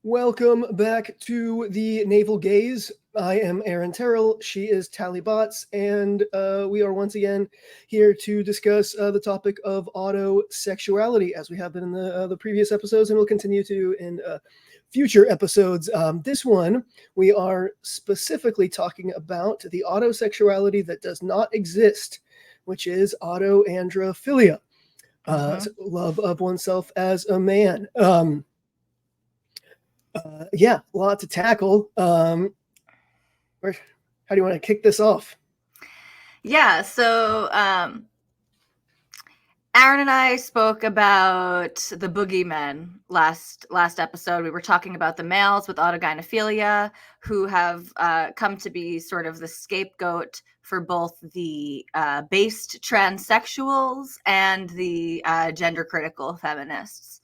Welcome back to the Naval Gaze. I am Aaron Terrell. She is Tali Botts, and we are once again here to discuss the topic of autosexuality, as we have been in the previous episodes, and will continue to in future episodes. This one, we are specifically talking about the autosexuality that does not exist, which is autoandrophilia, love of oneself as a man. A lot to tackle. How do you want to kick this off? Yeah, so Aaron and I spoke about the boogeymen last episode. We were talking about the males with autogynephilia who have come to be sort of the scapegoat for both the based transsexuals and the gender critical feminists.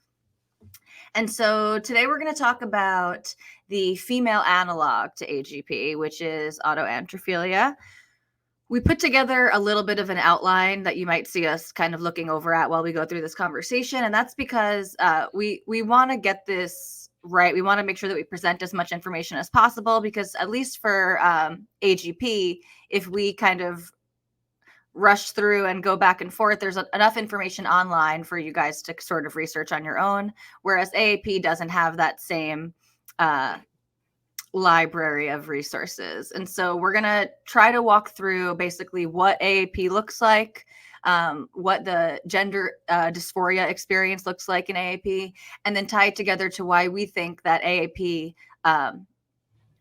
And so today we're going to talk about the female analog to AGP, which is autoandrophilia. We put together a little bit of an outline that you might see us kind of looking over at while we go through this conversation. And that's because we want to get this right. We want to make sure that we present as much information as possible, because at least for AGP, if we kind of rush through and go back and forth, there's enough information online for you guys to sort of research on your own, whereas AAP doesn't have that same library of resources. And so we're going to try to walk through basically what AAP looks like, what the gender dysphoria experience looks like in AAP, and then tie it together to why we think that AAP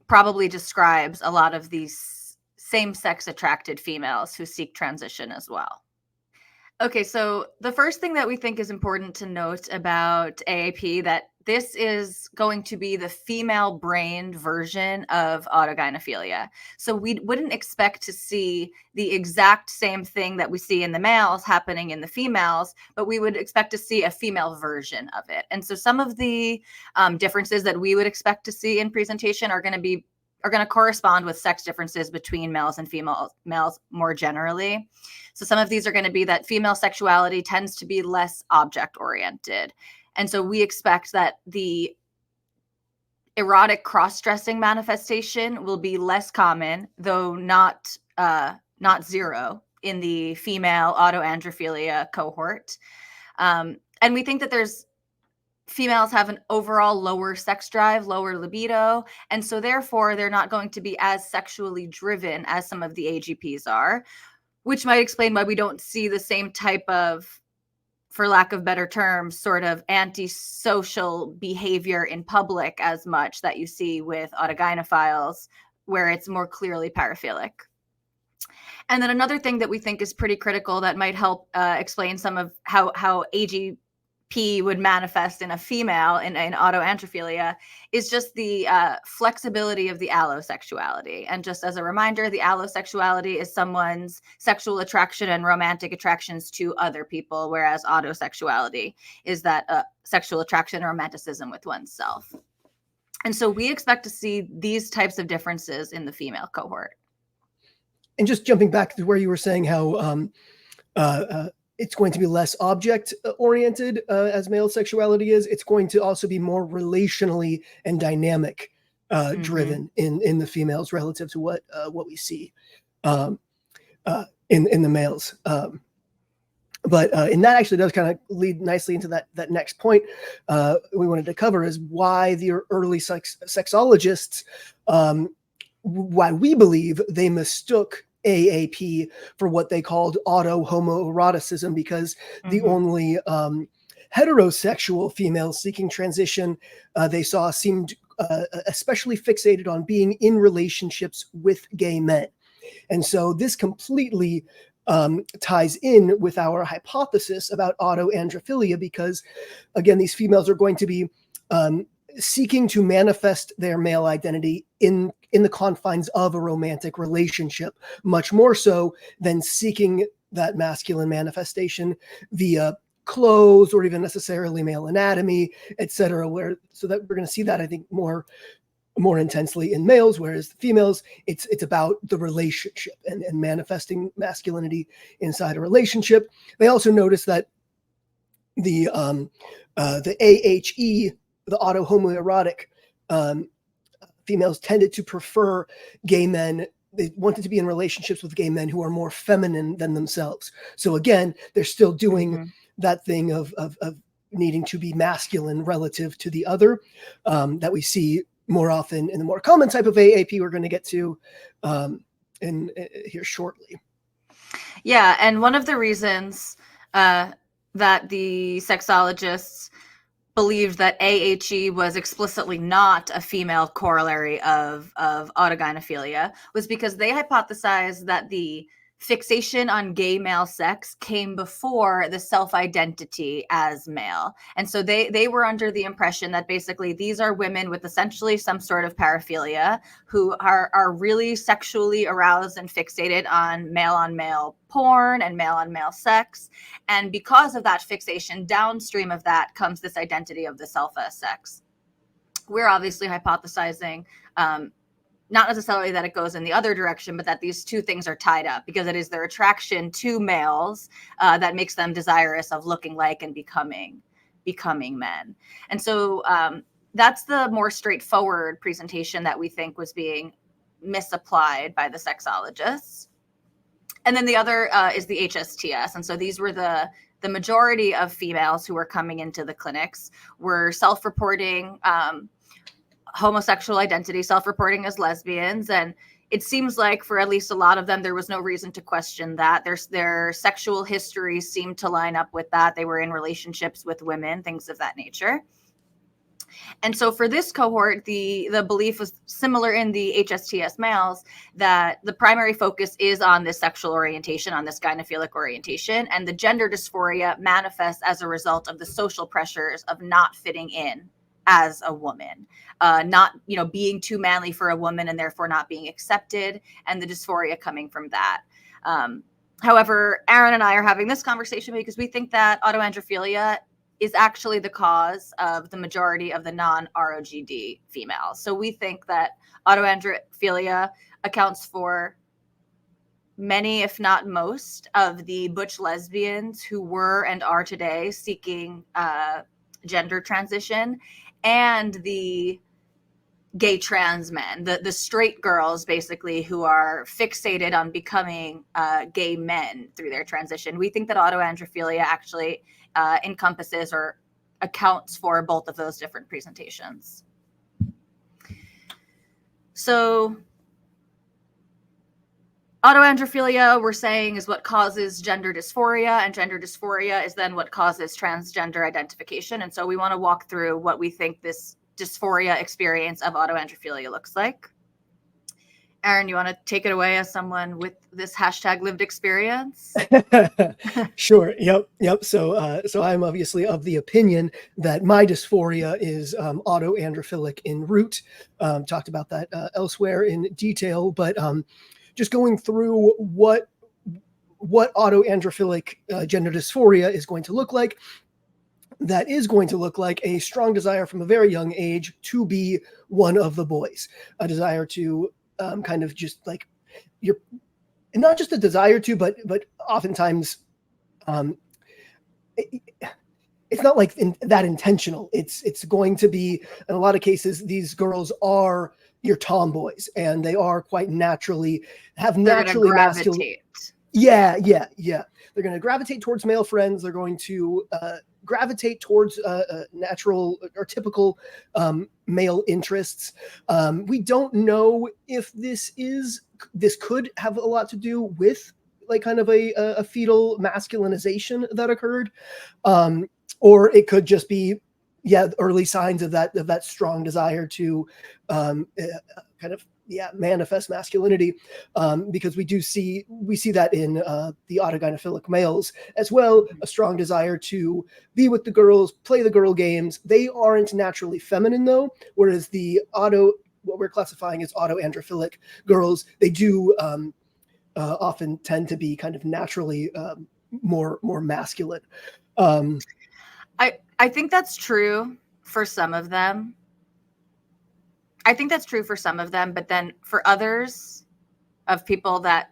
probably describes a lot of these same-sex attracted females who seek transition as well. Okay, so the first thing that we think is important to note about AAP, that this is going to be the female-brained version of autogynephilia. So we wouldn't expect to see the exact same thing that we see in the males happening in the females, but we would expect to see a female version of it. And so some of the differences that we would expect to see in presentation are going to correspond with sex differences between males and males more generally. So some of these are going to be that female sexuality tends to be less object-oriented. And so we expect that the erotic cross-dressing manifestation will be less common, though not zero, in the female autoandrophilia cohort. And we think that females have an overall lower sex drive, lower libido, and so therefore they're not going to be as sexually driven as some of the AGPs are, which might explain why we don't see the same type of, for lack of better terms, sort of antisocial behavior in public as much that you see with autogynephiles, where it's more clearly paraphilic. And then another thing that we think is pretty critical that might help explain some of how AGP would manifest in a female in autoandrophilia is just the flexibility of the allosexuality. And just as a reminder, the allosexuality is someone's sexual attraction and romantic attractions to other people, whereas autosexuality is that sexual attraction and romanticism with oneself. And so we expect to see these types of differences in the female cohort. And just jumping back to where you were saying how it's going to be less object-oriented as male sexuality is. It's going to also be more relationally and dynamic driven in the females relative to what we see in the males. And that actually does kind of lead nicely into that next point we wanted to cover, is why the early sexologists, why we believe they mistook AAP for what they called auto-homoeroticism, because the only heterosexual females seeking transition they saw seemed especially fixated on being in relationships with gay men. And so this completely ties in with our hypothesis about autoandrophilia, because, again, these females are going to be seeking to manifest their male identity in the confines of a romantic relationship, much more so than seeking that masculine manifestation via clothes or even necessarily male anatomy, etc. So that we're going to see that, I think, more intensely in males, whereas the females, it's about the relationship and manifesting masculinity inside a relationship. They also notice that the AHE the auto-homoerotic females tended to prefer gay men. They wanted to be in relationships with gay men who are more feminine than themselves. So again, they're still doing that thing of needing to be masculine relative to the other, that we see more often in the more common type of AAP we're going to get to in here shortly. Yeah, and one of the reasons that the sexologists believed that AHE was explicitly not a female corollary of autogynephilia was because they hypothesized that the fixation on gay male sex came before the self-identity as male. And so they were under the impression that basically these are women with essentially some sort of paraphilia who are really sexually aroused and fixated on male porn and male sex. And because of that fixation, downstream of that comes this identity of the self as sex. We're obviously hypothesizing not necessarily that it goes in the other direction, but that these two things are tied up because it is their attraction to males that makes them desirous of looking like and becoming men. And so that's the more straightforward presentation that we think was being misapplied by the sexologists. And then the other is the HSTS. And so these were the majority of females who were coming into the clinics were self-reporting homosexual identity, self-reporting as lesbians. And it seems like for at least a lot of them, there was no reason to question that. Their sexual history seemed to line up with that. They were in relationships with women, things of that nature. And so for this cohort, the belief was similar in the HSTS males that the primary focus is on this sexual orientation, on this gynephilic orientation, and the gender dysphoria manifests as a result of the social pressures of not fitting in as a woman, not being too manly for a woman and therefore not being accepted, and the dysphoria coming from that. However, Aaron and I are having this conversation because we think that autoandrophilia is actually the cause of the majority of the non-ROGD females. So we think that autoandrophilia accounts for many, if not most, of the butch lesbians who were and are today seeking gender transition, and the gay trans men, the straight girls basically who are fixated on becoming gay men through their transition. We think that autoandrophilia actually encompasses or accounts for both of those different presentations. So autoandrophilia, we're saying, is what causes gender dysphoria, and gender dysphoria is then what causes transgender identification. And so we want to walk through what we think this dysphoria experience of autoandrophilia looks like. Aaron, you want to take it away as someone with this hashtag lived experience? Sure. Yep. So I'm obviously of the opinion that my dysphoria is autoandrophilic in root. Talked about that elsewhere in detail, but just going through what autoandrophilic gender dysphoria is going to look like. That is going to look like a strong desire from a very young age to be one of the boys, a desire to kind of just like you're not just a desire to, but oftentimes it's not like that intentional. It's going to be, in a lot of cases, these girls are your tomboys, and they are quite naturally masculine. Yeah. They're going to gravitate towards male friends. They're going to gravitate towards natural or typical male interests. We don't know if this could have a lot to do with like kind of a fetal masculinization that occurred, or it could just be early signs of that strong desire to manifest masculinity, because we see that in the autogynephilic males as well, a strong desire to be with the girls, play the girl games. They aren't naturally feminine though, whereas what we're classifying as autoandrophilic girls, they do often tend to be kind of naturally more masculine. I think that's true for some of them. But then for others of people that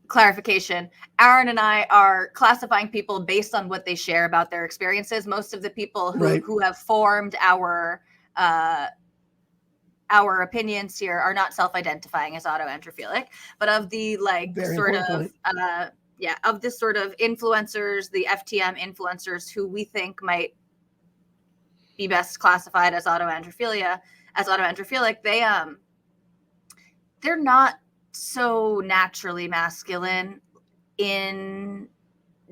clarification, Aaron and I are classifying people based on what they share about their experiences. Most of the people who have formed our opinions here are not self-identifying as autoandrophilic, but of the like Very sort of point. of this sort of influencers, the FTM influencers who we think might be best classified as autoandrophilic, they're not so naturally masculine in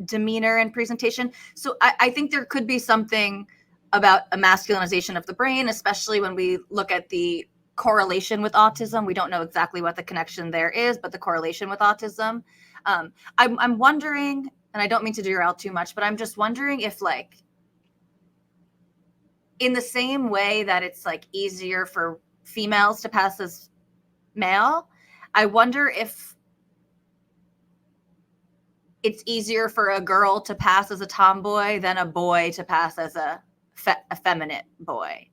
demeanor and presentation. So I think there could be something about a masculinization of the brain, especially when we look at the correlation with autism. We don't know exactly what the connection there is, but the correlation with autism. I'm wondering, and I don't mean to derail too much, but I'm just wondering if, like, in the same way that it's like easier for females to pass as male, I wonder if it's easier for a girl to pass as a tomboy than a boy to pass as a effeminate boy.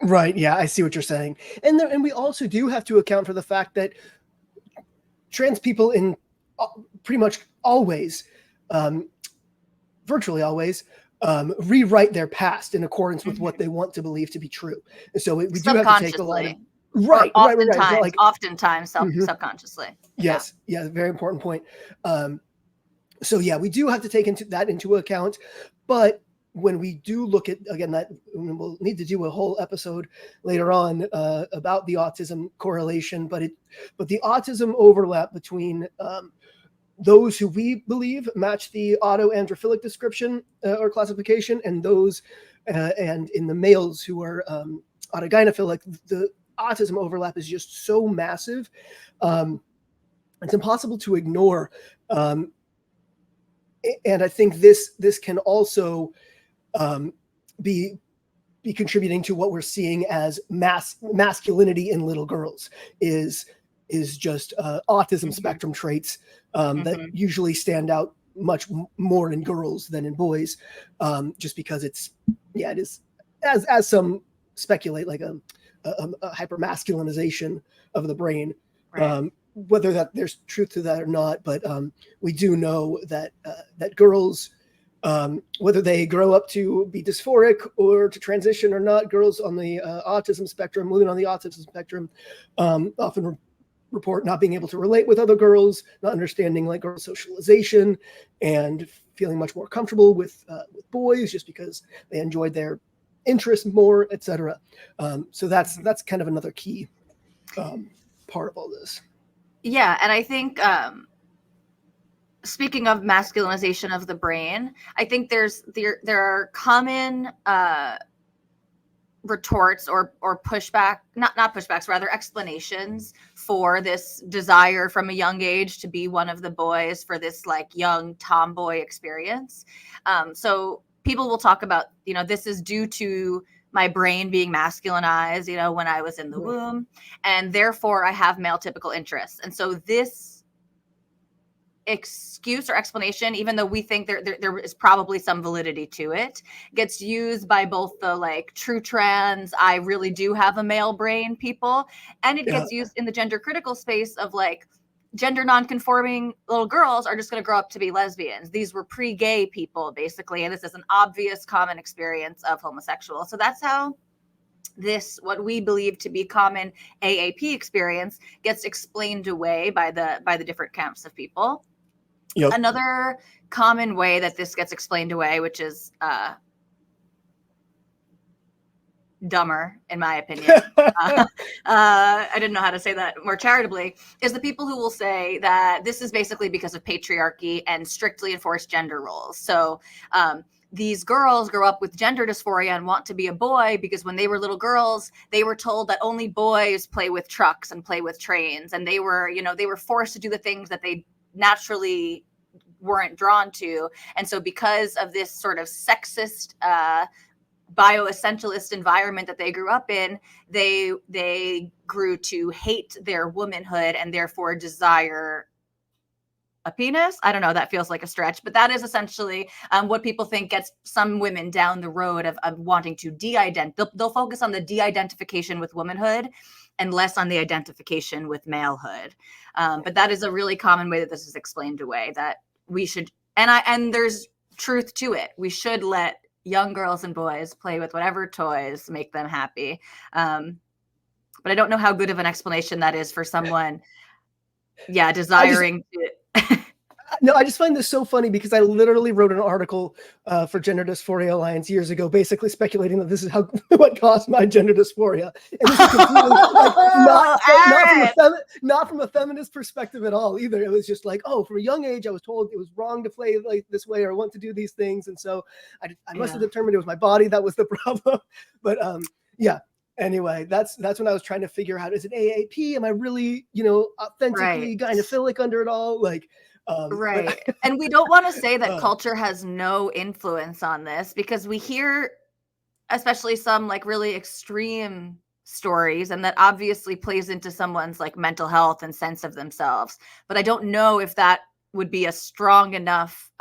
Right. Yeah, I see what you're saying. And we also do have to account for the fact that trans people in pretty much always, virtually always, rewrite their past in accordance with what they want to believe to be true. And so we do have to take a lot of right. Oftentimes subconsciously. Yes. Yeah. Very important point. So yeah, we do have to take that into account, but when we do look at, again, that we'll need to do a whole episode later on about the autism correlation, but the autism overlap between those who we believe match the autoandrophilic description or classification, and those and in the males who are autogynephilic, the autism overlap is just so massive. It's impossible to ignore. And I think this can also be contributing to what we're seeing as masculinity in little girls is just autism spectrum traits that usually stand out much more in girls than in boys, just because it is, as some speculate, like a hypermasculinization of the brain. Right. Whether that there's truth to that or not, but we do know that girls, whether they grow up to be dysphoric or to transition or not, girls on the autism spectrum, living on the autism spectrum, often report not being able to relate with other girls, not understanding like girl socialization, and feeling much more comfortable with boys just because they enjoyed their interests more, etc. So that's kind of another key part of all this. Yeah, and I think speaking of masculinization of the brain, I think there are common retorts or pushback, not pushbacks, rather explanations for this desire from a young age to be one of the boys, for this like young tomboy experience. So people will talk about, this is due to my brain being masculinized, when I was in the womb, and therefore I have male typical interests. And so this excuse or explanation, even though we think there is probably some validity to it, gets used by both the like true trans, I really do have a male brain people, and it gets used in the gender critical space of like gender non-conforming little girls are just going to grow up to be lesbians. These were pre-gay people basically, and this is an obvious common experience of homosexual. So that's how this, what we believe to be common AAP experience, gets explained away by the different camps of people. Yep. Another common way that this gets explained away, which is dumber in my opinion, I didn't know how to say that more charitably, is the people who will say that this is basically because of patriarchy and strictly enforced gender roles. So these girls grow up with gender dysphoria and want to be a boy because when they were little girls, they were told that only boys play with trucks and play with trains, and they were forced to do the things that they naturally weren't drawn to. And so because of this sort of sexist bioessentialist environment that they grew up in, they grew to hate their womanhood and therefore desire a penis. I don't know. That feels like a stretch, but that is essentially what people think gets some women down the road of wanting to they'll focus on the de-identification with womanhood and less on the identification with malehood. But that is a really common way that this is explained away, that we should, and there's truth to it. We should let young girls and boys play with whatever toys make them happy. But I don't know how good of an explanation that is for someone, desiring to. No, I just find this so funny because I literally wrote an article for Gender Dysphoria Alliance years ago, basically speculating that this is what caused my gender dysphoria. And this is completely not from a feminist perspective at all either. It was just like, oh, from a young age, I was told it was wrong to play like this way or want to do these things. And so I must have determined it was my body that was the problem. But anyway, that's when I was trying to figure out, is it AAP? Am I really, authentically gynephilic under it all? Like, right. And we don't want to say that culture has no influence on this, because we hear, especially some like really extreme stories, and that obviously plays into someone's like mental health and sense of themselves. But I don't know if that would be a strong enough.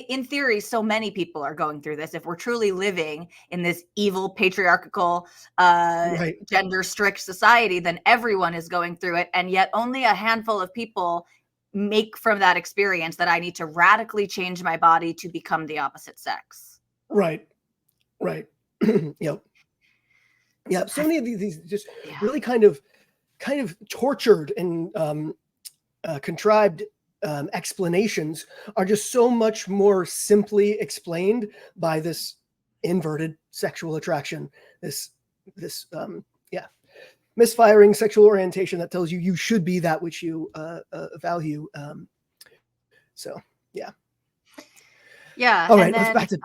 In theory, so many people are going through this. If we're truly living in this evil, patriarchal, gender strict society, then everyone is going through it. And yet only a handful of people make from that experience that I need to radically change my body to become the opposite sex. Right. Yep. Yeah. So many of these just really kind of tortured and contrived explanations are just so much more simply explained by this inverted sexual attraction, this misfiring sexual orientation that tells you should be that which you value. All right, let's back to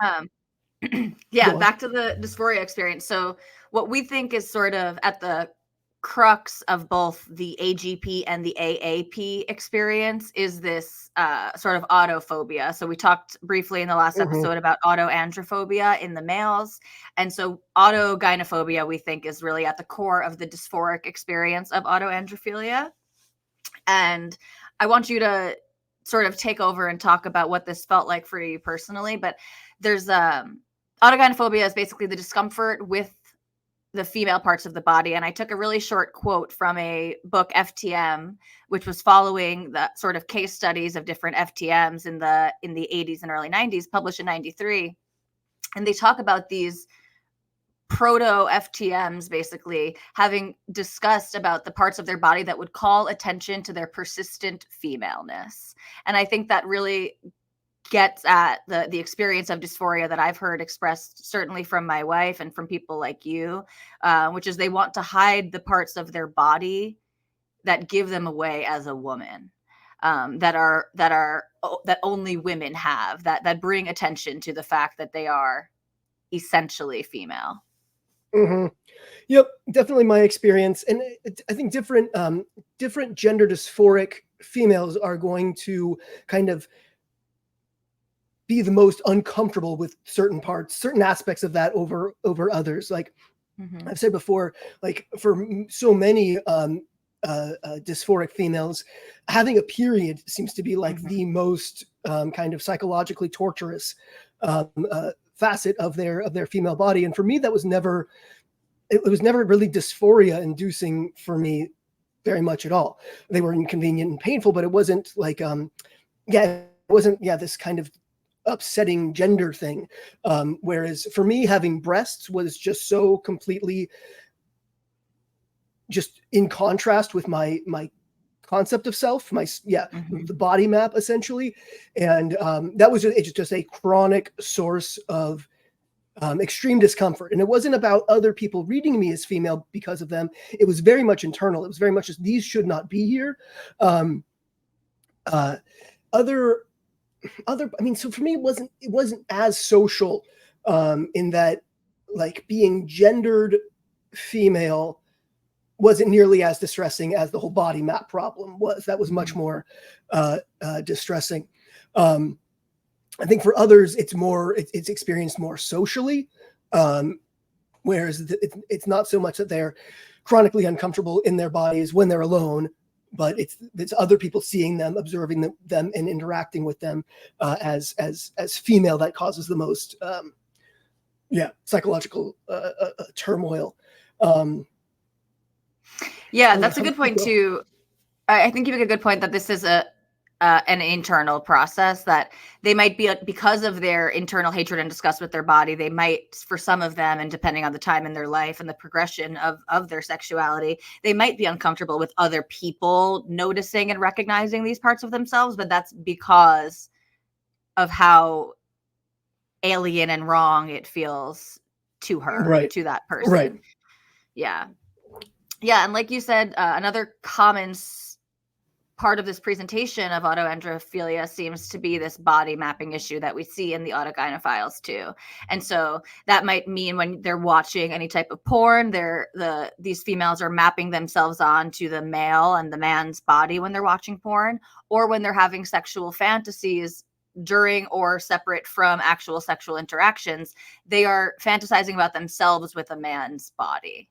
back to the dysphoria experience. So what we think is sort of at the crux of both the AGP and the AAP experience is this sort of autophobia. So we talked briefly in the last episode about autoandrophobia in the males. And so autogynephobia, we think, is really at the core of the dysphoric experience of autoandrophilia. And I want you to sort of take over and talk about what this felt like for you personally. But there's autogynephobia is basically the discomfort with the female parts of the body. And I took a really short quote from a book, FTM, which was following the sort of case studies of different FTMs in the 80s and early 90s, published in 93. And they talk about these proto FTMs basically having discussed about the parts of their body that would call attention to their persistent femaleness. And I think that really gets at the experience of dysphoria that I've heard expressed, certainly from my wife and from people like you, which is they want to hide the parts of their body that give them away as a woman, that only women have, that bring attention to the fact that they are essentially female. Mm-hmm. Yep, definitely my experience. And I think different gender dysphoric females are going to kind of be the most uncomfortable with certain aspects of that over others. Like I've said before, like for so many dysphoric females, having a period seems to be like the most kind of psychologically torturous facet of their female body. And for me, that was never really dysphoria inducing for me very much at all. They were inconvenient and painful, but it wasn't like, this kind of upsetting gender thing. Whereas for me, having breasts was just so completely just in contrast with my concept of self, the body map essentially. And that was just a chronic source of extreme discomfort. And it wasn't about other people reading me as female because of them. It was very much internal. It was very much just, these should not be here. So for me, it wasn't as social in that, like, being gendered female wasn't nearly as distressing as the whole body map problem was. That was much more distressing. I think for others, it's experienced more socially, whereas it's not so much that they're chronically uncomfortable in their bodies when they're alone, but it's other people seeing them, observing them, and interacting with them as female that causes the most psychological turmoil. That's a good point too. I think you make a good point that this is an internal process, that they might be, because of their internal hatred and disgust with their body, they might, for some of them, and depending on the time in their life and the progression of their sexuality, they might be uncomfortable with other people noticing and recognizing these parts of themselves, but that's because of how alien and wrong it feels to her, to that person. Right. Yeah. And like you said, another common part of this presentation of autoandrophilia seems to be this body mapping issue that we see in the autogynephiles too. And so that might mean when they're watching any type of porn, these females are mapping themselves onto the male and the man's body when they're watching porn, or when they're having sexual fantasies during or separate from actual sexual interactions, they are fantasizing about themselves with a man's body.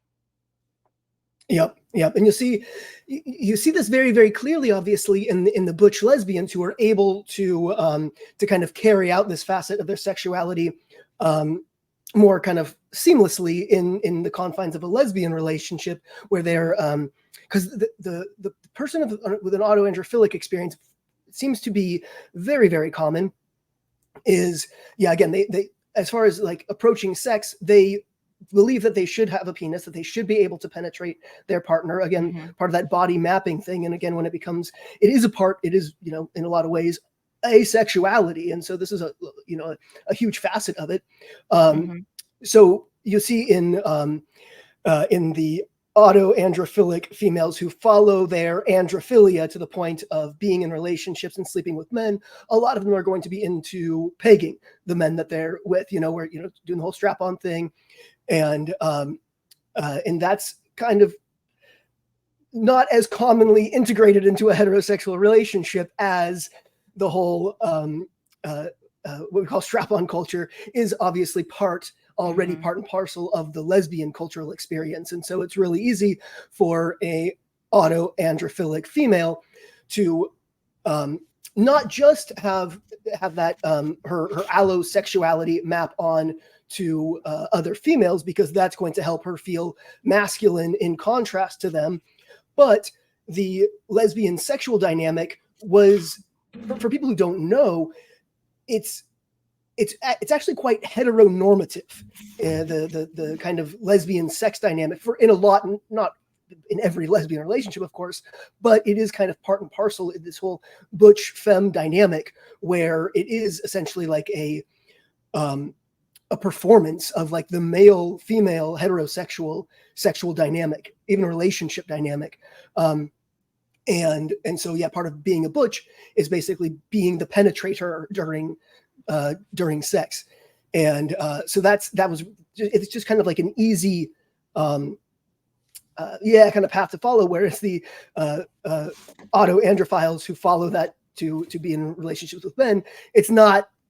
Yep. And you see this very, very clearly, obviously, in the butch lesbians who are able to kind of carry out this facet of their sexuality more kind of seamlessly in the confines of a lesbian relationship, where they're because the person with an autoandrophilic experience, it seems to be very, very common, is again, they as far as like approaching sex, they believe that they should have a penis, that they should be able to penetrate their partner. Again, part of that body mapping thing. And again, when it is, in a lot of ways, asexuality. And so this is a huge facet of it. So you see in the autoandrophilic females who follow their androphilia to the point of being in relationships and sleeping with men, a lot of them are going to be into pegging the men that they're with, where, doing the whole strap-on thing. And that's kind of not as commonly integrated into a heterosexual relationship as the whole what we call strap-on culture is obviously part and parcel of the lesbian cultural experience. And so it's really easy for a autoandrophilic female to not just have that her allosexuality map on to other females, because that's going to help her feel masculine in contrast to them. But the lesbian sexual dynamic was, for people who don't know, it's actually quite heteronormative. The kind of lesbian sex dynamic, not in every lesbian relationship, of course, but it is kind of part and parcel in this whole butch femme dynamic, where it is essentially like a performance of like the male female heterosexual sexual dynamic, even relationship dynamic. And so part of being a butch is basically being the penetrator during sex. And so it's just kind of like an easy kind of path to follow, whereas the autoandrophiles who follow that to be in relationships with men,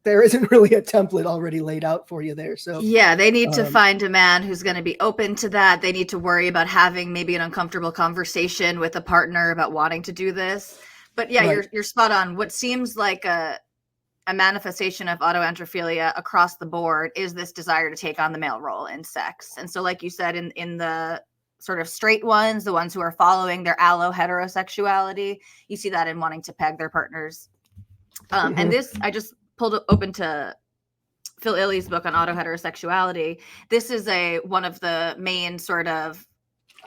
there isn't really a template already laid out for you there. So they need to find a man who's going to be open to that. They need to worry about having maybe an uncomfortable conversation with a partner about wanting to do this. But you're spot on. What seems like a manifestation of autoandrophilia across the board is this desire to take on the male role in sex. And so, like you said, in the sort of straight ones, the ones who are following their allo heterosexuality, you see that in wanting to peg their partners. And this, I just pulled open to Phil Illy's book on autoheterosexuality. This is one of the main sort of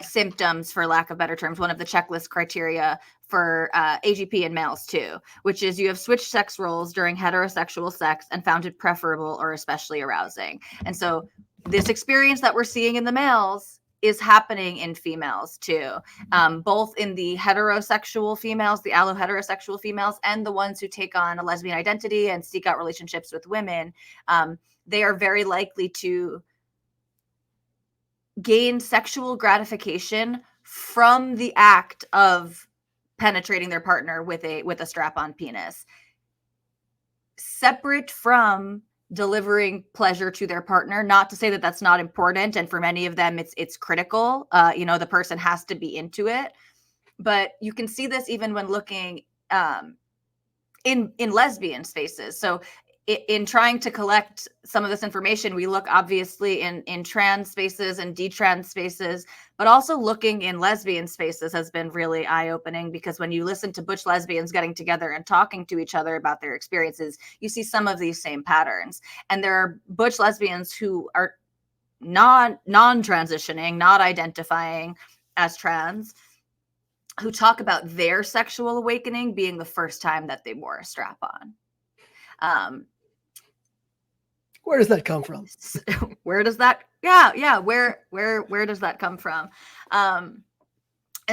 symptoms, for lack of better terms, one of the checklist criteria for AGP in males too, which is you have switched sex roles during heterosexual sex and found it preferable or especially arousing. And so this experience that we're seeing in the males is happening in females too, both in the heterosexual females, the allo heterosexual females, and the ones who take on a lesbian identity and seek out relationships with women. They are very likely to gain sexual gratification from the act of penetrating their partner with a strap-on penis, separate from delivering pleasure to their partner. Not to say that that's not important, and for many of them it's critical. The person has to be into it, But you can see this even when looking in lesbian spaces. So in trying to collect some of this information, we look obviously in trans spaces and detrans spaces, but also looking in lesbian spaces has been really eye-opening, because when you listen to butch lesbians getting together and talking to each other about their experiences, you see some of these same patterns. And there are butch lesbians who are non-transitioning, not identifying as trans, who talk about their sexual awakening being the first time that they wore a strap-on. Where does that come from? Where does that? Yeah. Where does that come from? And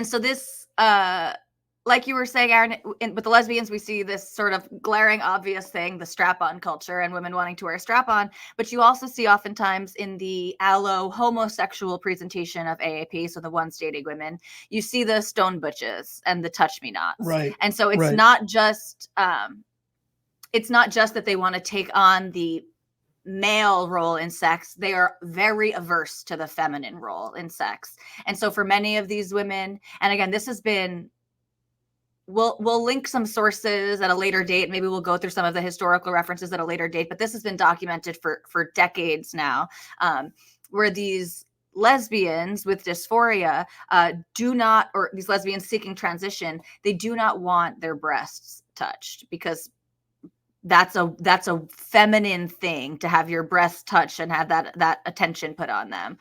so this, like you were saying, Aaron, with the lesbians, we see this sort of glaring, obvious thing, the strap-on culture and women wanting to wear a strap-on. But you also see oftentimes in the Allo homosexual presentation of AAP, so the ones dating women, you see the stone butches and the touch-me-nots. Right. And so it's not just that they want to take on the male role in sex. They are very averse to the feminine role in sex. And so for many of these women, and again, this has been, we'll link some sources at a later date. Maybe we'll go through some of the historical references at a later date, but this has been documented for decades now, where these lesbians with dysphoria do not, or these lesbians seeking transition, they do not want their breasts touched, because that's a feminine thing to have your breasts touched and have that attention put on them.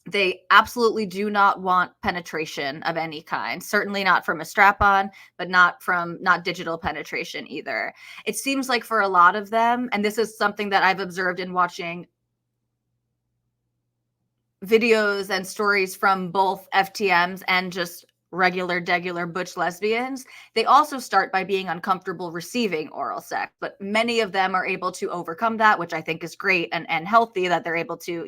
They absolutely do not want penetration of any kind, certainly not from a strap-on, but not digital penetration either. It seems like for a lot of them, and this is something that I've observed in watching videos and stories from both FTMs and just regular butch lesbians, they also start by being uncomfortable receiving oral sex, but many of them are able to overcome that, which I think is great and healthy, that they're able to,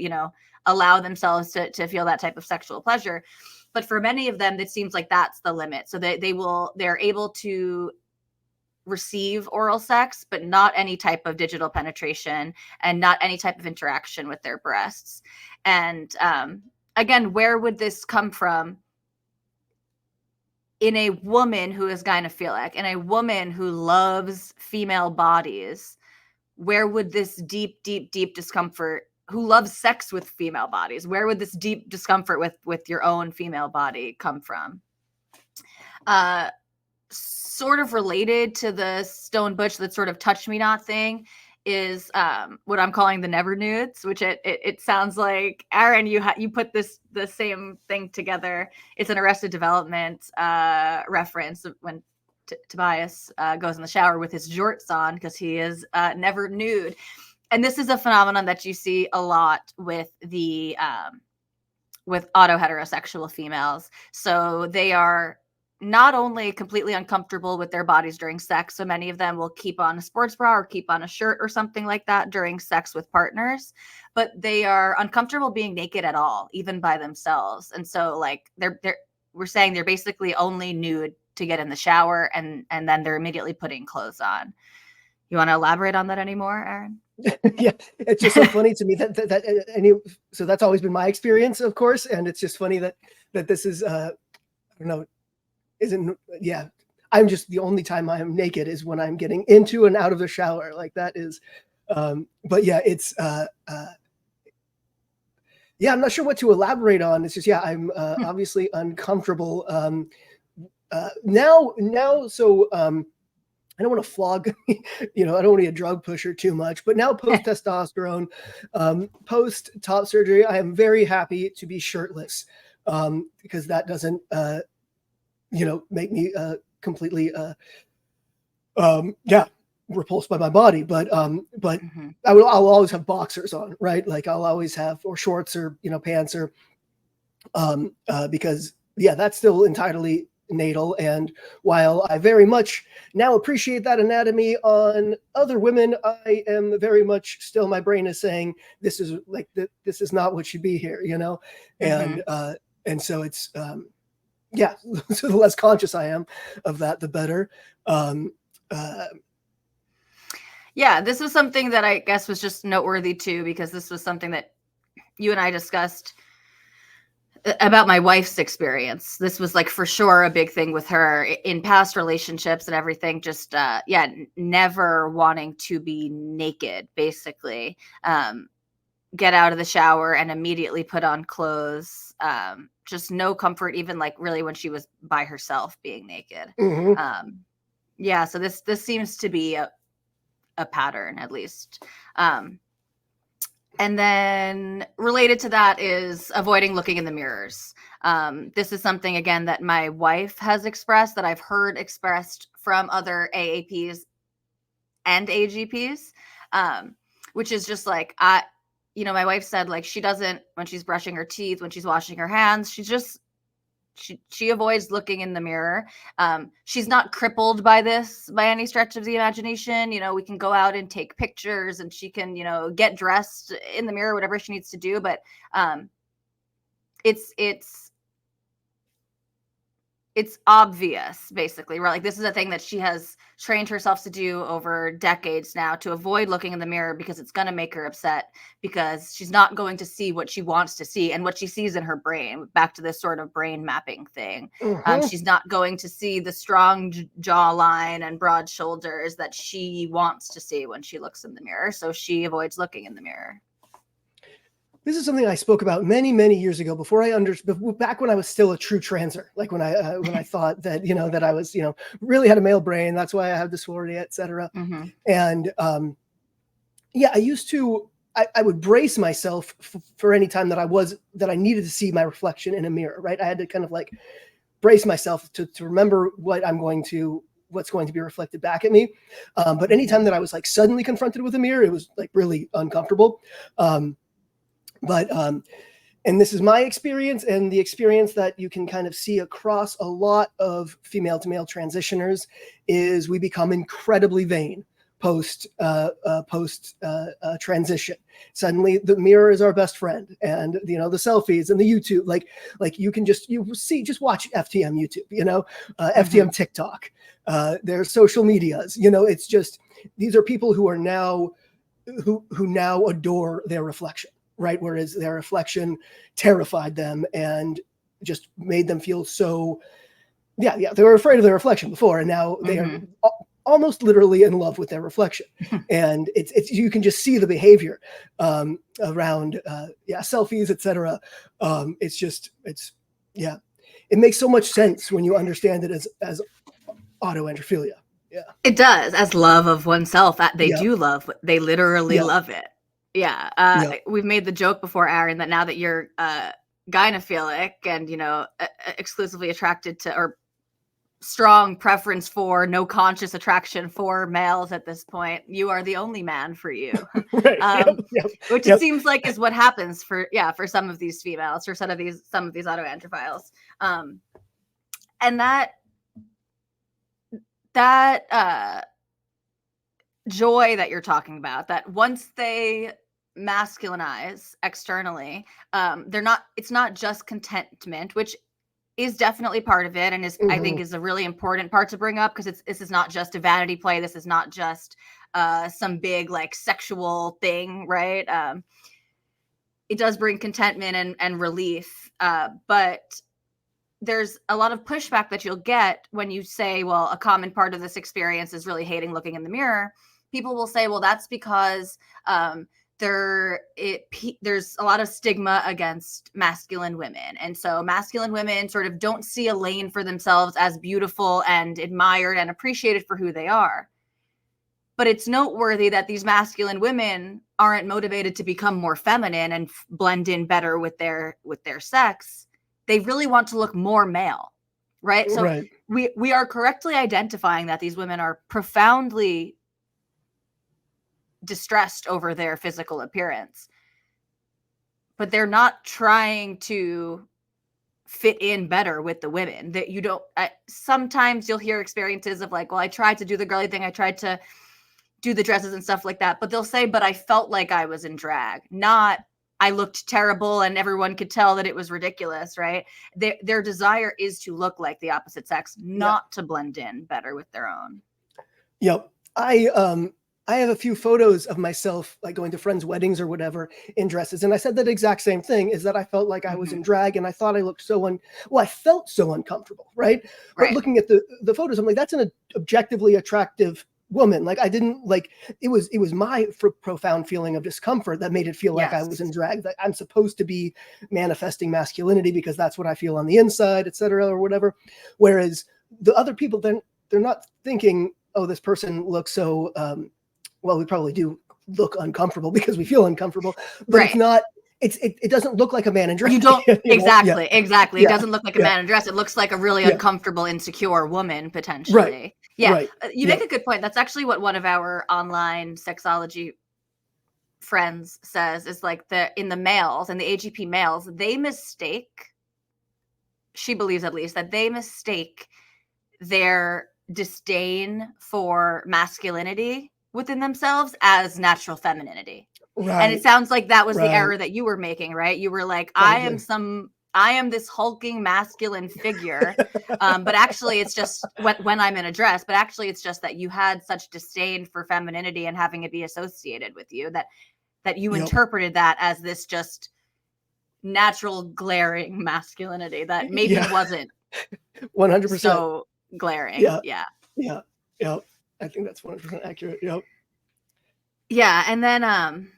allow themselves to feel that type of sexual pleasure. But for many of them, it seems like that's the limit. So they're able to receive oral sex, but not any type of digital penetration and not any type of interaction with their breasts. And again, where would this come from? In a woman who is gynephilic, in a woman who loves female bodies, where would this deep discomfort, who loves sex with female bodies, where would this deep discomfort with your own female body come from? Sort of related to the stone butch, that sort of touch me not thing, is what I'm calling the never nudes, which it sounds like, Aaron, you put the same thing together. It's an Arrested Development reference when Tobias goes in the shower with his jorts on because he is never nude. And this is a phenomenon that you see a lot with the with auto-heterosexual females. So they are not only completely uncomfortable with their bodies during sex, so many of them will keep on a sports bra or keep on a shirt or something like that during sex with partners, but they are uncomfortable being naked at all, even by themselves. And so like we're saying they're basically only nude to get in the shower, and then they're immediately putting clothes on. You want to elaborate on that anymore, Aaron? Yeah, it's just so funny to me so that's always been my experience, of course, and it's just funny that this is I don't know, I'm just, the only time I am naked is when I'm getting into and out of the shower. Like that is, but yeah, it's, I'm not sure what to elaborate on. It's just, I'm obviously uncomfortable now. So I don't want to flog, I don't want to be a drug pusher too much, but now post testosterone, post top surgery, I am very happy to be shirtless because that doesn't, make me completely, repulsed by my body. But Mm-hmm. I'll always have boxers on, right? Like I'll always have, or shorts or, pants or, because that's still entirely natal. And while I very much now appreciate that anatomy on other women, I am very much still, my brain is saying, this is like, this is not what should be here, Mm-hmm. and so it's, so the less conscious I am of that, the better. This was something that I guess was just noteworthy too, because this was something that you and I discussed about my wife's experience. This was like for sure a big thing with her in past relationships and everything. Just never wanting to be naked, basically. Get out of the shower and immediately put on clothes. Just no comfort, even like really when she was by herself being naked. So this seems to be a pattern, at least. And then related to that is avoiding looking in the mirrors. This is something, again, that my wife has expressed, that I've heard expressed from other AAPs and AGPs, which is just like, my wife said, like, she doesn't, when she's brushing her teeth, when she's washing her hands, she avoids looking in the mirror. She's not crippled by this by any stretch of the imagination. We can go out and take pictures and she can, get dressed in the mirror, whatever she needs to do. But it's obvious, basically, right? Like, this is a thing that she has trained herself to do over decades now, to avoid looking in the mirror, because it's going to make her upset, because she's not going to see what she wants to see and what she sees in her brain. Back to this sort of brain mapping thing. She's not going to see the strong jawline and broad shoulders that she wants to see when she looks in the mirror. So she avoids looking in the mirror. This is something I spoke about many, many years ago, before I understood, back when I was still a true transer, like when I thought that, that I was, really had a male brain. That's why I have dysphoria, et cetera. And I used to, I would brace myself for any time that I needed to see my reflection in a mirror, right? I had to kind of like brace myself to remember what's going to be reflected back at me. But anytime that I was like suddenly confronted with a mirror, it was like really uncomfortable. And this is my experience, and the experience that you can kind of see across a lot of female to male transitioners, is we become incredibly vain post transition. Suddenly the mirror is our best friend, and the selfies and the YouTube, like you watch FTM YouTube, FTM TikTok, their social medias, it's just, these are people who are now who now adore their reflection. Right. Whereas their reflection terrified them and just made them feel so, they were afraid of their reflection before. And now they are almost literally in love with their reflection. And it's, you can just see the behavior around, selfies, etc. It makes so much sense when you understand it as autoandrophilia. Yeah. It does, as love of oneself. They do love, they literally love it. Yeah. We've made the joke before, Aaron, that now that you're gynephilic and, exclusively attracted to, or strong preference for, no conscious attraction for males at this point, you are the only man for you. Right. Which it seems like is what happens for some of these females, for some of these autoandrophiles. And that joy that you're talking about, that once they masculinize externally, it's not just contentment, which is definitely part of it, and is I think is a really important part to bring up, because this is not just a vanity play. This is not just some big like sexual thing, right? It does bring contentment and relief, but there's a lot of pushback that you'll get when you say, well, a common part of this experience is really hating looking in the mirror. People will say, well, that's because there's a lot of stigma against masculine women. And so masculine women sort of don't see a lane for themselves as beautiful and admired and appreciated for who they are. But it's noteworthy that these masculine women aren't motivated to become more feminine and blend in better with their sex. They really want to look more male, right? So we are correctly identifying that these women are profoundly distressed over their physical appearance, but they're not trying to fit in better with the women. That you don't, sometimes you'll hear experiences of like, well, I tried to do the girly thing, I tried to do the dresses and stuff like that, but they'll say, but I felt like I was in drag, not I looked terrible and everyone could tell that it was ridiculous, right? Their desire is to look like the opposite sex, not to blend in better with their own. Yep. I have a few photos of myself, like going to friends' weddings or whatever, in dresses. And I said that exact same thing, is that I felt like I was in drag and I thought I looked I felt so uncomfortable, right? But Right. looking at the photos, I'm like, that's an objectively attractive woman. Like I didn't like, it was my profound feeling of discomfort that made it feel like I was in Yes. drag, that I'm supposed to be manifesting masculinity because that's what I feel on the inside, etc., or whatever. Whereas the other people, then they're not thinking, oh, this person looks so, well, we probably do look uncomfortable because we feel uncomfortable, but it's Right. not, it doesn't look like a man in dress. You don't exactly. It Yeah. doesn't look like a Yeah. man in a dress. It looks like a really Yeah. uncomfortable, insecure woman Right. potentially. Yeah. Right. You Yeah. make a good point. That's actually what one of our online sexology friends says, is like in the males and the AGP males, they mistake, she believes at least, that they mistake their disdain for masculinity within themselves as natural femininity. And it Right. sounds like that was the Right. error that you were making, right? You were like, Probably. I am this hulking masculine figure. But actually it's just when I'm in a dress, but actually it's just that you had such disdain for femininity and having it be associated with you that you Yep. interpreted that as this just natural glaring masculinity that maybe Yeah. wasn't 100%. so glaring. Yeah. Yeah. Yeah. Yep. I think that's 100% accurate. Yep. Yeah. And then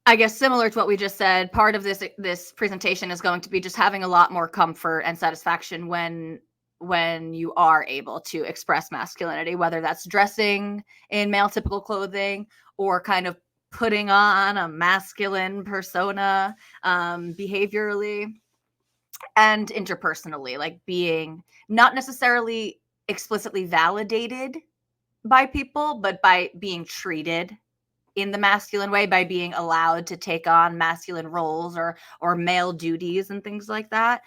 I guess similar to what we just said, part of this presentation is going to be just having a lot more comfort and satisfaction when you are able to express masculinity, whether that's dressing in male typical clothing or kind of putting on a masculine persona, behaviorally and interpersonally, like being not necessarily explicitly validated by people, but by being treated in the masculine way, by being allowed to take on masculine roles or male duties and things like that.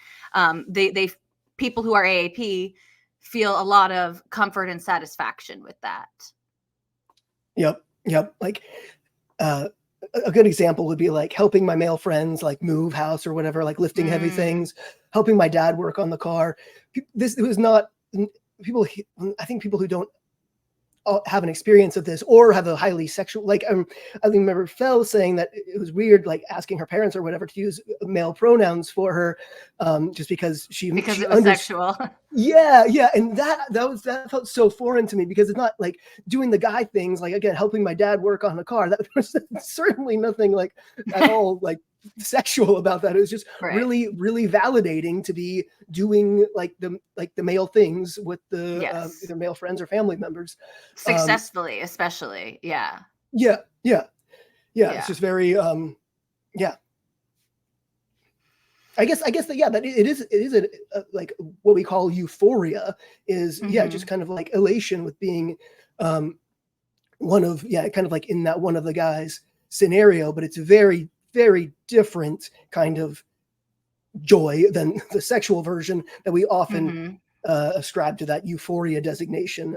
They people who are AAP feel a lot of comfort and satisfaction with that. Yep. Yep. Like, a good example would be like helping my male friends like move house or whatever, like lifting heavy things, helping my dad work on the car. This, it was not people. I think people who don't have an experience of this or have a highly sexual, like I remember Fel saying that it was weird, like asking her parents or whatever to use male pronouns for her, just because she Because it was sexual. Yeah, yeah, and that felt so foreign to me because it's not like doing the guy things, like again helping my dad work on a car. That was certainly nothing like at all like sexual about that. It was just Right. really, really validating to be doing like the male things with the Yes. either male friends or family members. Successfully, especially. Yeah. Yeah, yeah, yeah. Yeah. It's just very yeah. I guess that, yeah, that it is a like what we call euphoria is yeah, just kind of like elation with being one of, yeah, kind of like in that one of the guys scenario, but it's very, very different kind of joy than the sexual version that we often ascribe to that euphoria designation,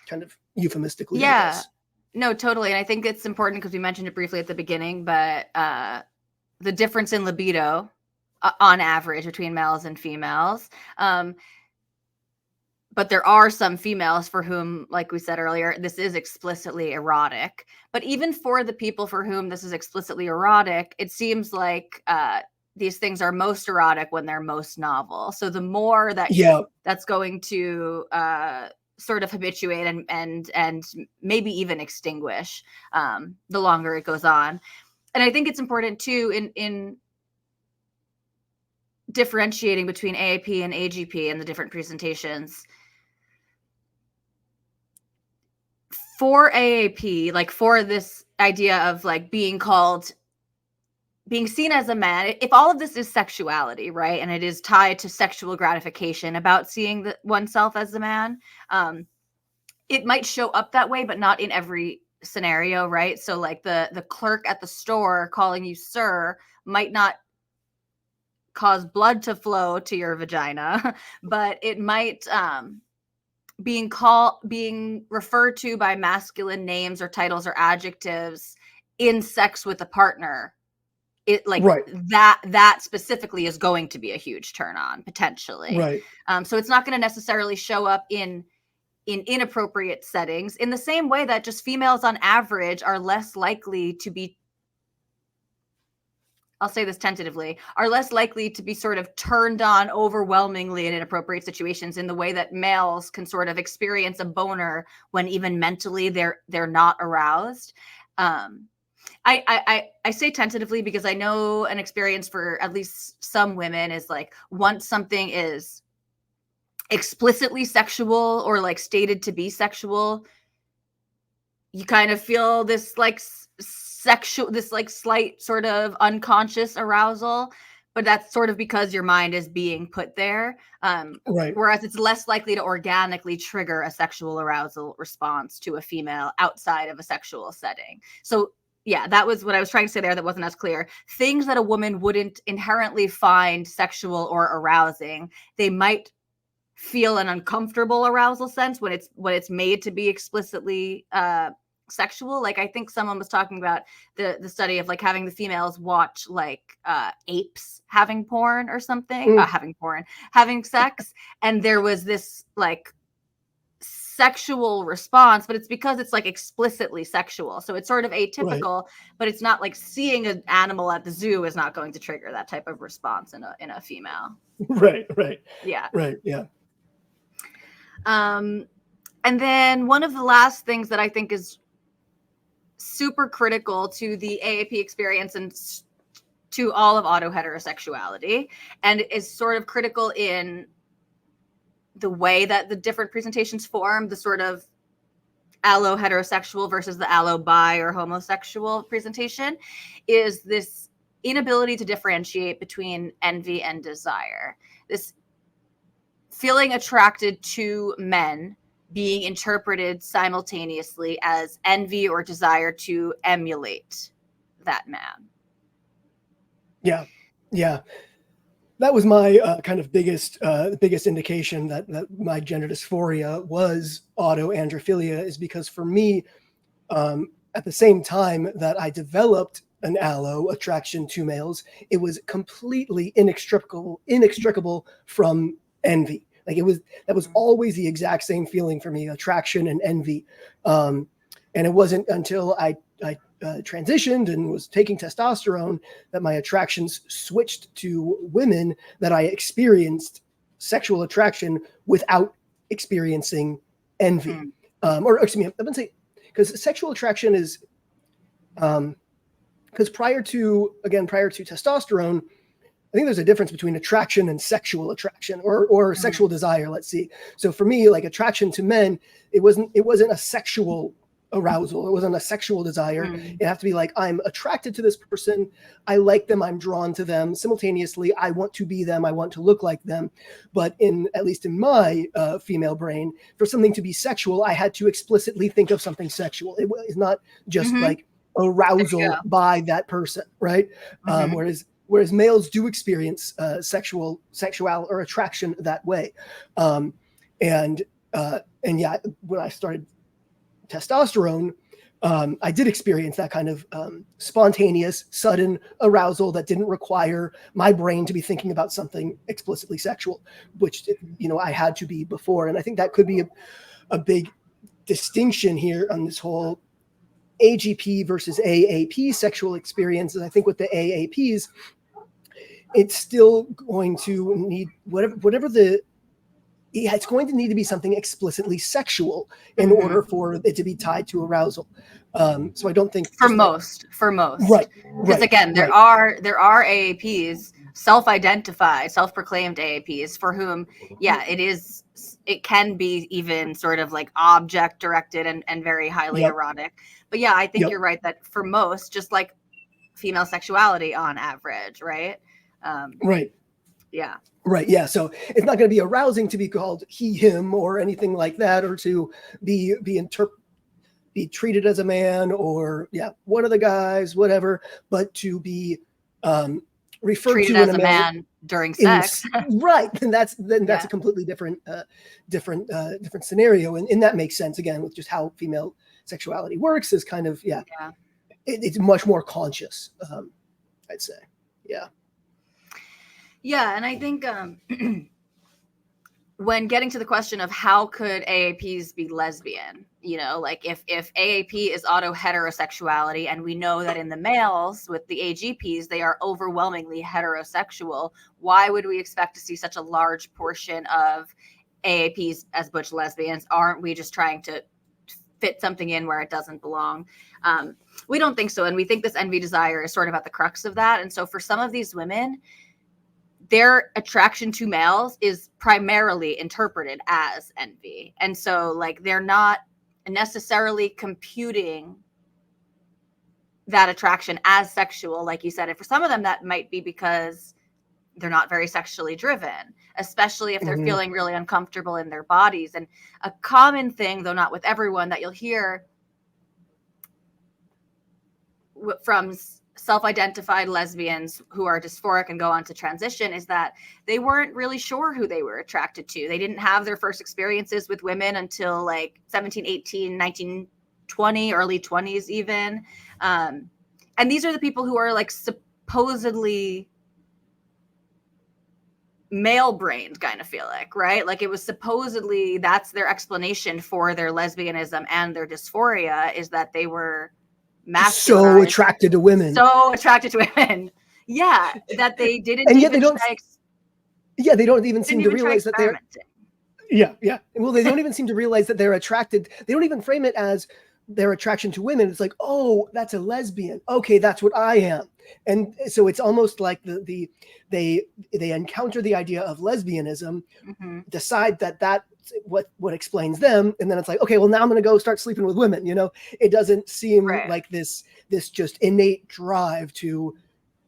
kind of euphemistically, I Yeah. guess. No, totally. And I think it's important because we mentioned it briefly at the beginning, but the difference in libido on average between males and females. But there are some females for whom, like we said earlier, this is explicitly erotic. But even for the people for whom this is explicitly erotic, it seems like these things are most erotic when they're most novel. So the more that that's going to sort of habituate and maybe even extinguish the longer it goes on. And I think it's important too in differentiating between AAP and AGP and the different presentations. For AAP, like for this idea of like being seen as a man, if all of this is sexuality, right, and it is tied to sexual gratification about seeing oneself as a man, it might show up that way, but not in every scenario, right? So like the clerk at the store calling you sir might not cause blood to flow to your vagina, but it might being referred to by masculine names or titles or adjectives in sex with a partner, it like that specifically is going to be a huge turn on potentially. Right. So it's not going to necessarily show up in in inappropriate settings, in the same way that just females on average are less likely to be, I'll say this tentatively, are less likely to be sort of turned on overwhelmingly in inappropriate situations, in the way that males can sort of experience a boner when even mentally they're not aroused. I say tentatively because I know an experience for at least some women is like, once something is explicitly sexual or like stated to be sexual, you kind of feel this like sexual, this like slight sort of unconscious arousal, but that's sort of because your mind is being put there. Right. Whereas it's less likely to organically trigger a sexual arousal response to a female outside of a sexual setting. So yeah, that was what I was trying to say there that wasn't as clear. Things that a woman wouldn't inherently find sexual or arousing, they might feel an uncomfortable arousal sense when it's made to be explicitly sexual. Like, I think someone was talking about the study of like having the females watch like apes having porn or something, having sex, and there was this like sexual response, but it's because it's like explicitly sexual, so it's sort of atypical. Right. But it's not like seeing an animal at the zoo is not going to trigger that type of response in a female. Right. Yeah. And then one of the last things that I think is super critical to the AAP experience and to all of auto heterosexuality, and is sort of critical in the way that the different presentations form, the sort of allo heterosexual versus the allo bi or homosexual presentation, is this inability to differentiate between envy and desire. This feeling attracted to men being interpreted simultaneously as envy or desire to emulate that man. Yeah. That was my kind of biggest indication that my gender dysphoria was autoandrophilia, is because for me, at the same time that I developed an allo attraction to males, it was completely inextricable from envy. Like that was always the exact same feeling for me, attraction and envy. And it wasn't until I transitioned and was taking testosterone that my attractions switched to women, that I experienced sexual attraction without experiencing envy. Or excuse me, I wouldn't say, because sexual attraction is, because prior to testosterone, I think there's a difference between attraction and sexual attraction, or sexual desire. Let's see. So for me, like attraction to men, it wasn't a sexual arousal. It wasn't a sexual desire. It have to be like, I'm attracted to this person. I like them. I'm drawn to them. Simultaneously, I want to be them. I want to look like them. But at least in my female brain, for something to be sexual, I had to explicitly think of something sexual. It was not just like arousal by that person, right? Whereas males do experience sexual or attraction that way. And yeah, when I started testosterone, I did experience that kind of spontaneous, sudden arousal that didn't require my brain to be thinking about something explicitly sexual, which, I had to be before. And I think that could be a big distinction here on this whole AGP versus AAP sexual experience. And I think with the AAPs, it's still going to need it's going to need to be something explicitly sexual in order for it to be tied to arousal. So I don't think for most, right? Because again, there are AAPs, self-proclaimed AAPs, for whom, it can be even sort of like object directed and very highly erotic. But yeah, I think you're right that for most, just like female sexuality on average, right? Right. Yeah. So it's not going to be arousing to be called he, him, or anything like that, or to be treated as a man, or one of the guys, whatever, but to be referred treated to as a man during sex. Right. And that's a completely different scenario. And that makes sense, again, with just how female sexuality works, is kind of, it's much more conscious, I'd say. Yeah. Yeah, and I think when getting to the question of how could AAPs be lesbian, like if AAP is auto heterosexuality, and we know that in the males with the AGPs, they are overwhelmingly heterosexual, why would we expect to see such a large portion of AAPs as butch lesbians? Aren't we just trying to fit something in where it doesn't belong? We don't think so. And we think this envy desire is sort of at the crux of that. And so for some of these women, their attraction to males is primarily interpreted as envy. And so like they're not necessarily computing that attraction as sexual, like you said. And for some of them, that might be because they're not very sexually driven, especially if they're feeling really uncomfortable in their bodies. And a common thing, though not with everyone, that you'll hear from self-identified lesbians who are dysphoric and go on to transition is that they weren't really sure who they were attracted to. They didn't have their first experiences with women until like 17, 18, 19, 20, early 20s even. And these are the people who are like supposedly male-brained gynephilic, right? Like it was supposedly that's their explanation for their lesbianism and their dysphoria, is that they were so attracted to women. So attracted to women. Yeah, that they didn't and yet even they don't. They don't even seem to realize that they're. Yeah. Well, they don't even seem to realize that they're attracted. They don't even frame it as their attraction to women. It's like, oh, that's a lesbian. Okay, that's what I am. And so it's almost like they encounter the idea of lesbianism, decide that that's what explains them, and then it's like, okay, well now I'm going to go start sleeping with women. It doesn't seem like this just innate drive to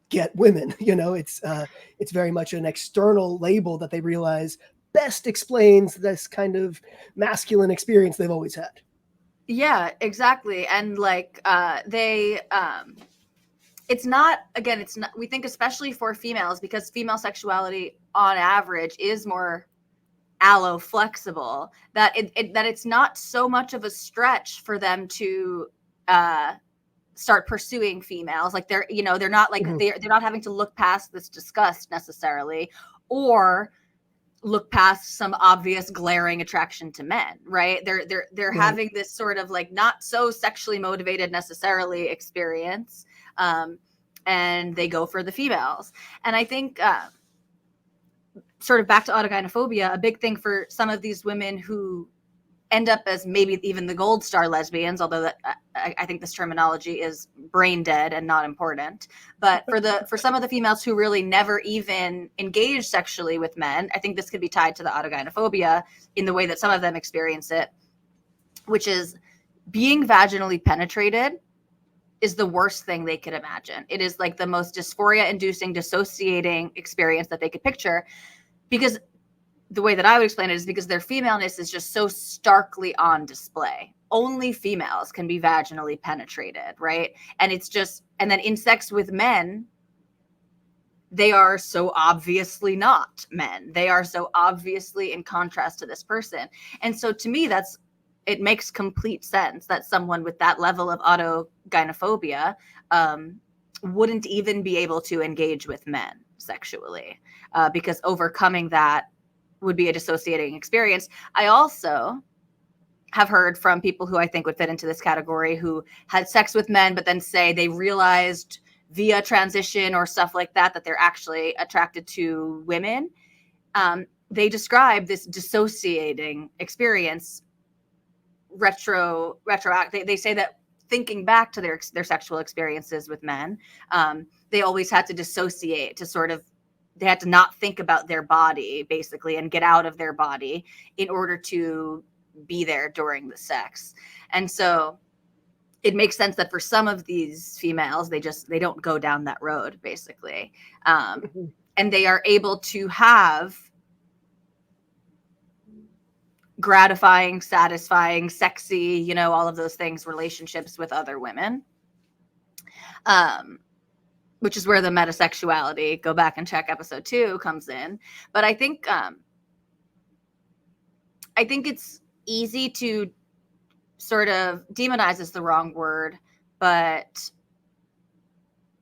get women. It's very much an external label that they realize best explains this kind of masculine experience they've always had. Yeah, exactly. And like it's not, we think especially for females, because female sexuality on average is more allo flexible, that it's not so much of a stretch for them to start pursuing females. Like they're not like they're not having to look past this disgust necessarily, or look past some obvious glaring attraction to men, right? They're having this sort of like not so sexually motivated necessarily experience, and they go for the females. And I think sort of back to autogynephobia, a big thing for some of these women who end up as maybe even the gold star lesbians, although that I think this terminology is brain dead and not important. But for some of the females who really never even engage sexually with men, I think this could be tied to the autogynephobia in the way that some of them experience it, which is being vaginally penetrated is the worst thing they could imagine. It is like the most dysphoria-inducing, dissociating experience that they could picture, because the way that I would explain it is because their femaleness is just so starkly on display. Only females can be vaginally penetrated, right? And it's just, and then in sex with men, they are so obviously not men. They are so obviously in contrast to this person. And so to me, it makes complete sense that someone with that level of autogynephobia wouldn't even be able to engage with men sexually, because overcoming that would be a dissociating experience. I also have heard from people who I think would fit into this category, who had sex with men, but then say they realized via transition or stuff like that, that they're actually attracted to women. They describe this dissociating experience they say that thinking back to their sexual experiences with men, they always had to dissociate, to sort of, they had to not think about their body basically and get out of their body in order to be there during the sex. And so it makes sense that for some of these females, they don't go down that road basically. And they are able to have gratifying, satisfying, sexy, all of those things, relationships with other women. Which is where the metasexuality, go back and check episode 2, comes in. But I think it's easy to sort of demonize is the wrong word, but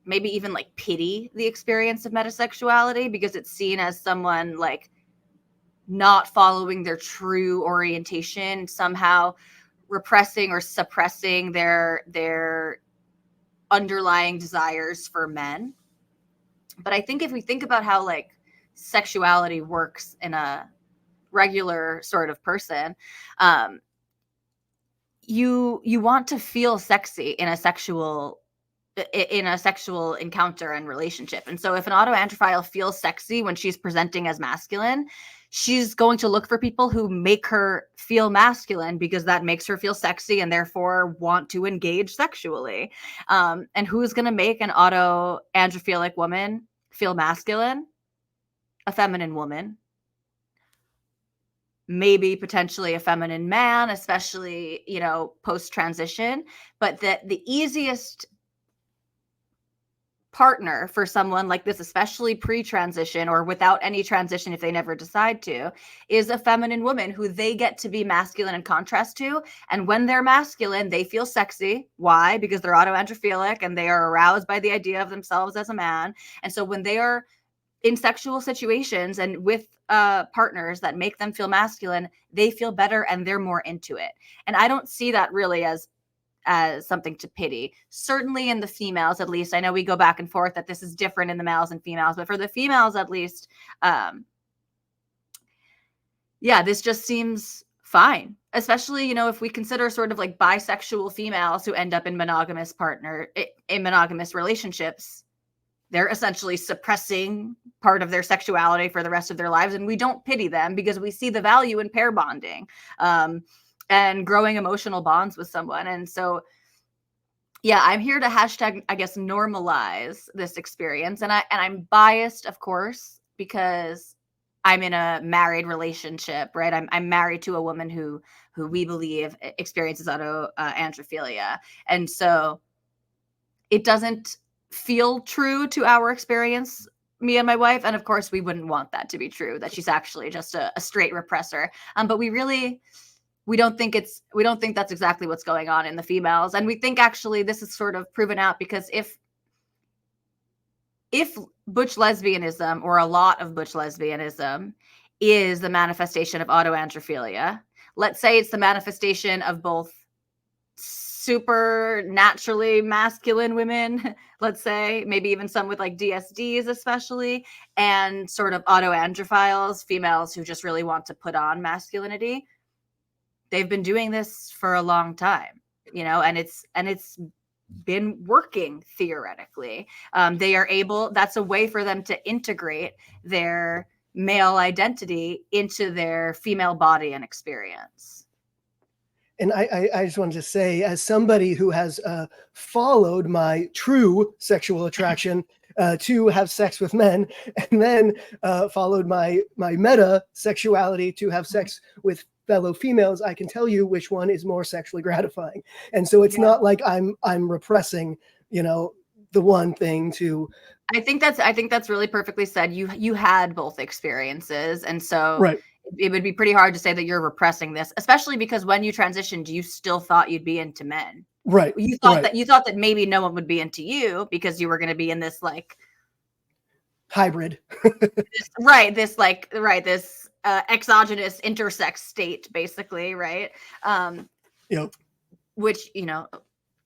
maybe even like pity the experience of metasexuality, because it's seen as someone like not following their true orientation, somehow repressing or suppressing their underlying desires for men. But I think if we think about how like sexuality works in a regular sort of person, you want to feel sexy in a sexual encounter and relationship. And so if an autoandrophile feels sexy when she's presenting as masculine, she's going to look for people who make her feel masculine because that makes her feel sexy and therefore want to engage sexually. And who's going to make an autoandrophilic woman feel masculine? A feminine woman. Maybe potentially a feminine man, especially, you know, post-transition. But the easiest partner for someone like this, especially pre-transition or without any transition if they never decide to, is a feminine woman who they get to be masculine in contrast to. And when they're masculine, they feel sexy. Why? Because they're autoandrophilic and they are aroused by the idea of themselves as a man. And so when they are in sexual situations and with partners that make them feel masculine, they feel better and they're more into it. And I don't see that really as something to pity. Certainly in the females, at least. I know we go back and forth that this is different in the males and females, but for the females, at least, yeah, this just seems fine. Especially, you know, if we consider sort of like bisexual females who end up in monogamous relationships, they're essentially suppressing part of their sexuality for the rest of their lives. And we don't pity them because we see the value in pair bonding. And growing emotional bonds with someone. And so, yeah, I'm here to hashtag, I guess, normalize this experience. And I'm biased, of course, because I'm in a married relationship, right? I'm married to a woman who we believe experiences autoandrophilia. And so it doesn't feel true to our experience, me and my wife. And of course, we wouldn't want that to be true, that she's actually just a straight repressor. But we don't think that's exactly what's going on in the females. And we think actually this is sort of proven out because if butch lesbianism or a lot of butch lesbianism is the manifestation of autoandrophilia, let's say it's the manifestation of both super naturally masculine women, let's say, maybe even some with like DSDs especially, and sort of autoandrophiles, females who just really want to put on masculinity. They've been doing this for a long time, you know, and it's been working theoretically. They are able, that's a way for them to integrate their male identity into their female body and experience. And I just wanted to say, as somebody who has followed my true sexual attraction to have sex with men, and then followed my meta sexuality to have sex with fellow females, I can tell you which one is more sexually gratifying. And so it's not like I'm repressing, you know, the one thing to. I think that's really perfectly said. You had both experiences, and so right. It would be pretty hard to say that you're repressing this, especially because when you transitioned, you still thought you'd be into men. Right. You thought that maybe no one would be into you because you were going to be in this like hybrid. this exogenous intersex state, basically, right? Yep. Which, you know,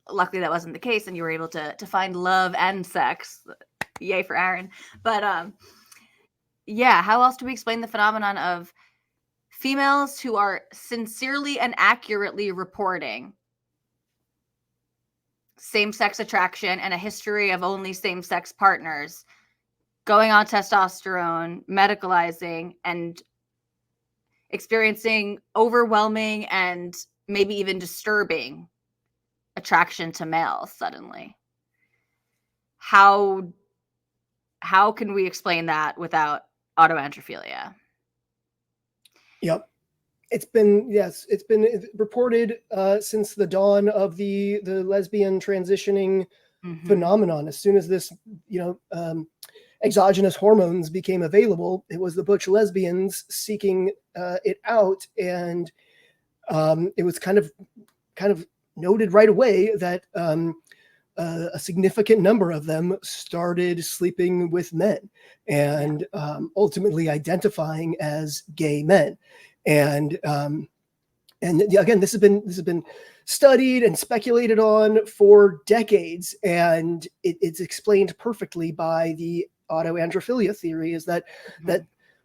luckily that wasn't the case, and you were able to find love and sex. Yay for Aaron. But yeah, how else do we explain the phenomenon of females who are sincerely and accurately reporting same-sex attraction and a history of only same-sex partners, going on testosterone, medicalizing, and experiencing overwhelming and maybe even disturbing attraction to males suddenly? How can we explain that without autoandrophilia? Yep. It's been reported since the dawn of the lesbian transitioning phenomenon. As soon as this, you know, exogenous hormones became available, it was the butch lesbians seeking it out, and it was kind of noted right away that a significant number of them started sleeping with men and ultimately identifying as gay men. And again, this has been studied and speculated on for decades, and it's explained perfectly by the autoandrophilia theory. Is that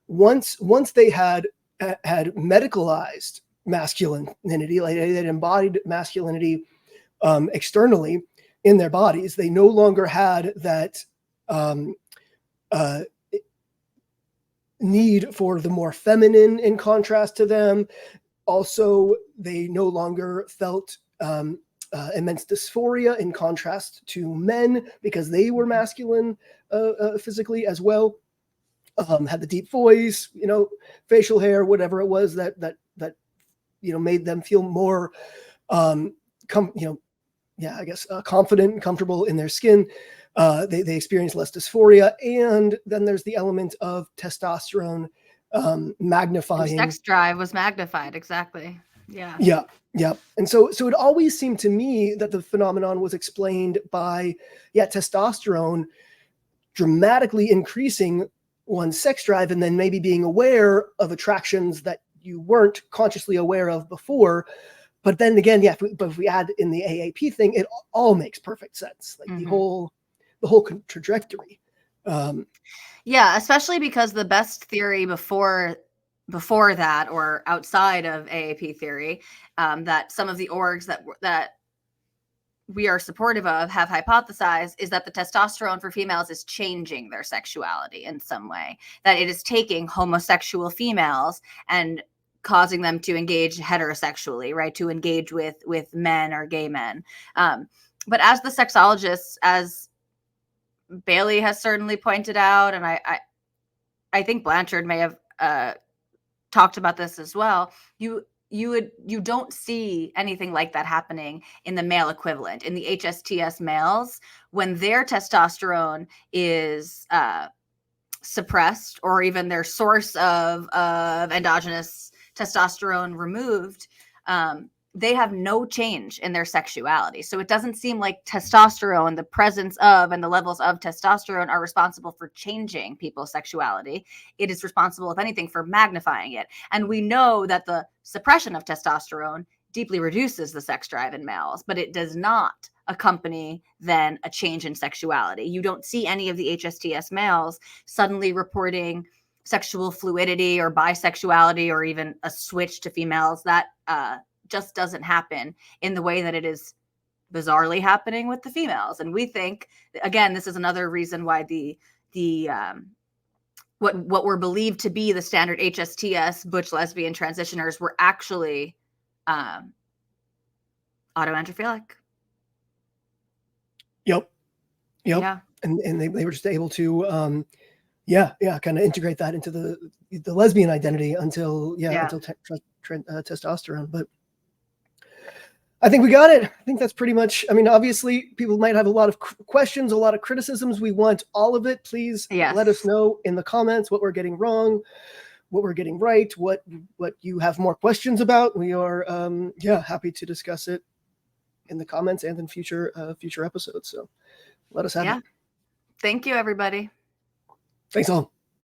once they had medicalized masculinity, like they had embodied masculinity externally in their bodies, they no longer had that need for the more feminine in contrast to them. Also, they no longer felt immense dysphoria in contrast to men because they were masculine physically as well. Had the deep voice, facial hair, whatever it was that made them feel more, confident and comfortable in their skin. They experience less dysphoria, and then there's the element of testosterone magnifying. Their sex drive was magnified, exactly. Yeah. And so it always seemed to me that the phenomenon was explained by testosterone dramatically increasing one's sex drive, and then maybe being aware of attractions that you weren't consciously aware of before. But then again, if we add in the AAP thing, it all makes perfect sense. Like the whole trajectory. Especially because the best theory before that, or outside of AAP theory, that some of the orgs that we are supportive of have hypothesized, is that the testosterone for females is changing their sexuality in some way, that it is taking homosexual females and causing them to engage heterosexually, right? To engage with men or gay men. But as the sexologists, as Bailey has certainly pointed out, and I think Blanchard may have talked about this as well, you don't see anything like that happening in the male equivalent, in the HSTS males, when their testosterone is suppressed, or even their source of endogenous testosterone removed. They have no change in their sexuality. So it doesn't seem like testosterone, the presence of and the levels of testosterone, are responsible for changing people's sexuality. It is responsible, if anything, for magnifying it. And we know that the suppression of testosterone deeply reduces the sex drive in males, but it does not accompany then a change in sexuality. You don't see any of the HSTS males suddenly reporting sexual fluidity or bisexuality, or even a switch to females. That just doesn't happen in the way that it is bizarrely happening with the females. And we think, again, this is another reason why the what were believed to be the standard HSTS butch lesbian transitioners were actually autoandrophilic. Yep. Yeah. And they were just able to kind of integrate that into the lesbian identity until testosterone. But I think we got it. I think that's pretty much, obviously people might have a lot of questions, a lot of criticisms. We want all of it. Please let us know in the comments what we're getting wrong, what we're getting right, what you have more questions about. We are happy to discuss it in the comments and in future episodes. So let us have it. Thank you, everybody. Thanks all.